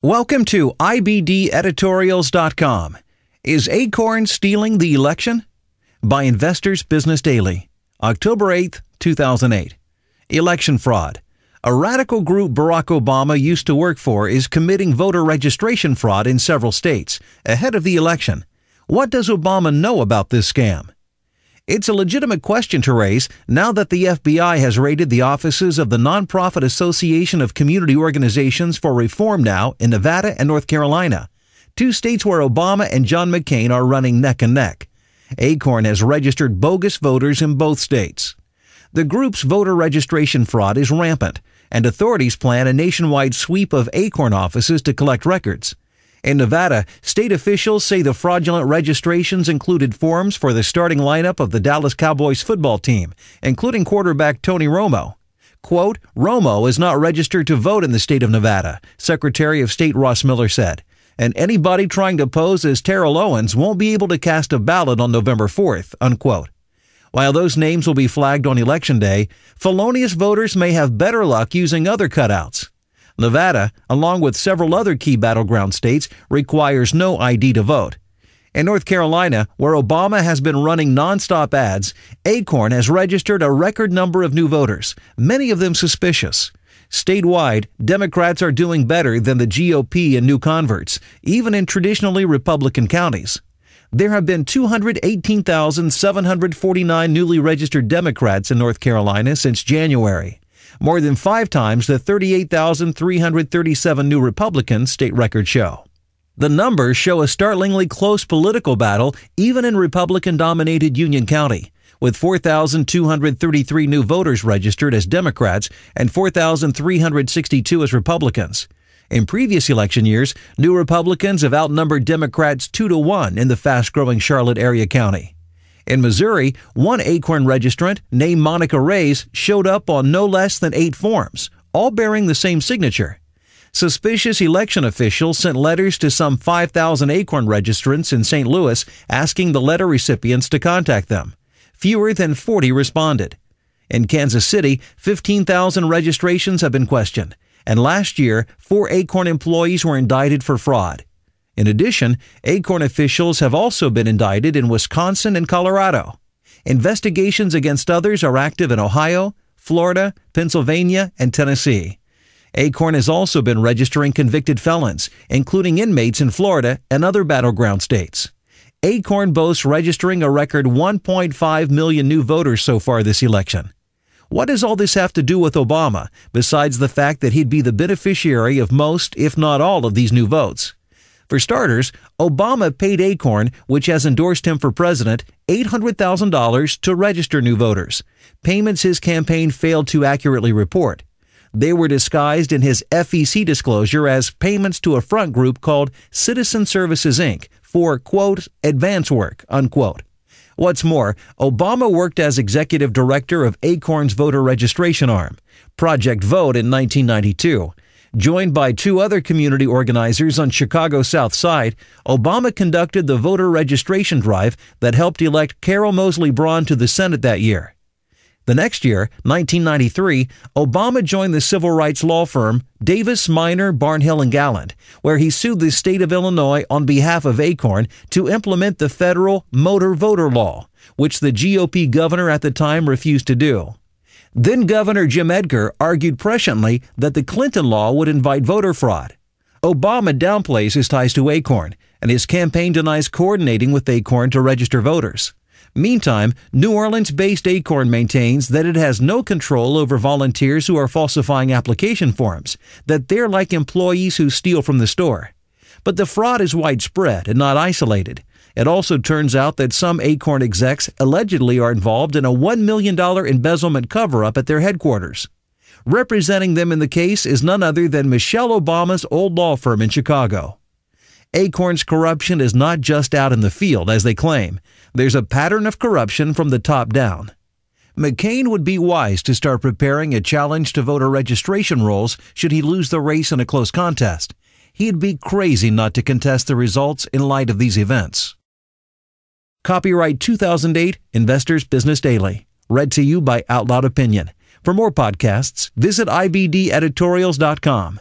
Welcome to IBDeditorials.com. Is ACORN stealing the election? By Investors Business Daily, October 8, 2008. Election fraud. A radical group Barack Obama used to work for is committing voter registration fraud in several states ahead of the election. What does Obama know about this scam? It's a legitimate question to raise now that the FBI has raided the offices of the Nonprofit Association of Community Organizations for Reform Now in Nevada and North Carolina, two states where Obama and John McCain are running neck and neck. ACORN has registered bogus voters in both states. The group's voter registration fraud is rampant, and authorities plan a nationwide sweep of ACORN offices to collect records. In Nevada, state officials say the fraudulent registrations included forms for the starting lineup of the Dallas Cowboys football team, including quarterback Tony Romo. Quote, Romo is not registered to vote in the state of Nevada, Secretary of State Ross Miller said, and anybody trying to pose as Terrell Owens won't be able to cast a ballot on November 4th, unquote. While those names will be flagged on Election Day, felonious voters may have better luck using other cutouts. Nevada, along with several other key battleground states, requires no ID to vote. In North Carolina, where Obama has been running nonstop ads, ACORN has registered a record number of new voters, many of them suspicious. Statewide, Democrats are doing better than the GOP in new converts, even in traditionally Republican counties. There have been 218,749 newly registered Democrats in North Carolina since January. More than 5 times the 38,337 new Republicans state records show. The numbers show a startlingly close political battle even in Republican-dominated Union County, with 4,233 new voters registered as Democrats and 4,362 as Republicans. In previous election years, new Republicans have outnumbered Democrats 2-1 in the fast-growing Charlotte area county. In Missouri, one ACORN registrant named Monica Reyes showed up on no less than 8 forms, all bearing the same signature. Suspicious election officials sent letters to some 5,000 ACORN registrants in St. Louis asking the letter recipients to contact them. Fewer than 40 responded. In Kansas City, 15,000 registrations have been questioned, and last year, 4 ACORN employees were indicted for fraud. In addition, ACORN officials have also been indicted in Wisconsin and Colorado. Investigations against others are active in Ohio, Florida, Pennsylvania, and Tennessee. ACORN has also been registering convicted felons, including inmates in Florida and other battleground states. ACORN boasts registering a record 1.5 million new voters so far this election. What does all this have to do with Obama, besides the fact that he'd be the beneficiary of most, if not all, of these new votes? For starters, Obama paid ACORN, which has endorsed him for president, $800,000 to register new voters, payments his campaign failed to accurately report. They were disguised in his FEC disclosure as payments to a front group called Citizen Services, Inc. for, quote, advance work, unquote. What's more, Obama worked as executive director of ACORN's voter registration arm, Project Vote, in 1992. Joined by 2 other community organizers on Chicago's South Side, Obama conducted the voter registration drive that helped elect Carol Moseley Braun to the Senate that year. The next year, 1993, Obama joined the civil rights law firm Davis, Minor, Barnhill & Gallant, where he sued the state of Illinois on behalf of ACORN to implement the federal motor voter law, which the GOP governor at the time refused to do. Then Governor Jim Edgar argued presciently that the Clinton law would invite voter fraud. Obama downplays his ties to ACORN, and his campaign denies coordinating with ACORN to register voters. Meantime, New Orleans-based ACORN maintains that it has no control over volunteers who are falsifying application forms, that they're like employees who steal from the store. But the fraud is widespread and not isolated. It also turns out that some ACORN execs allegedly are involved in a $1 million embezzlement cover-up at their headquarters. Representing them in the case is none other than Michelle Obama's old law firm in Chicago. ACORN's corruption is not just out in the field, as they claim. There's a pattern of corruption from the top down. McCain would be wise to start preparing a challenge to voter registration rolls should he lose the race in a close contest. He'd be crazy not to contest the results in light of these events. Copyright 2008, Investors Business Daily. Read to you by OutloudOpinion. For more podcasts, visit IBDeditorials.com.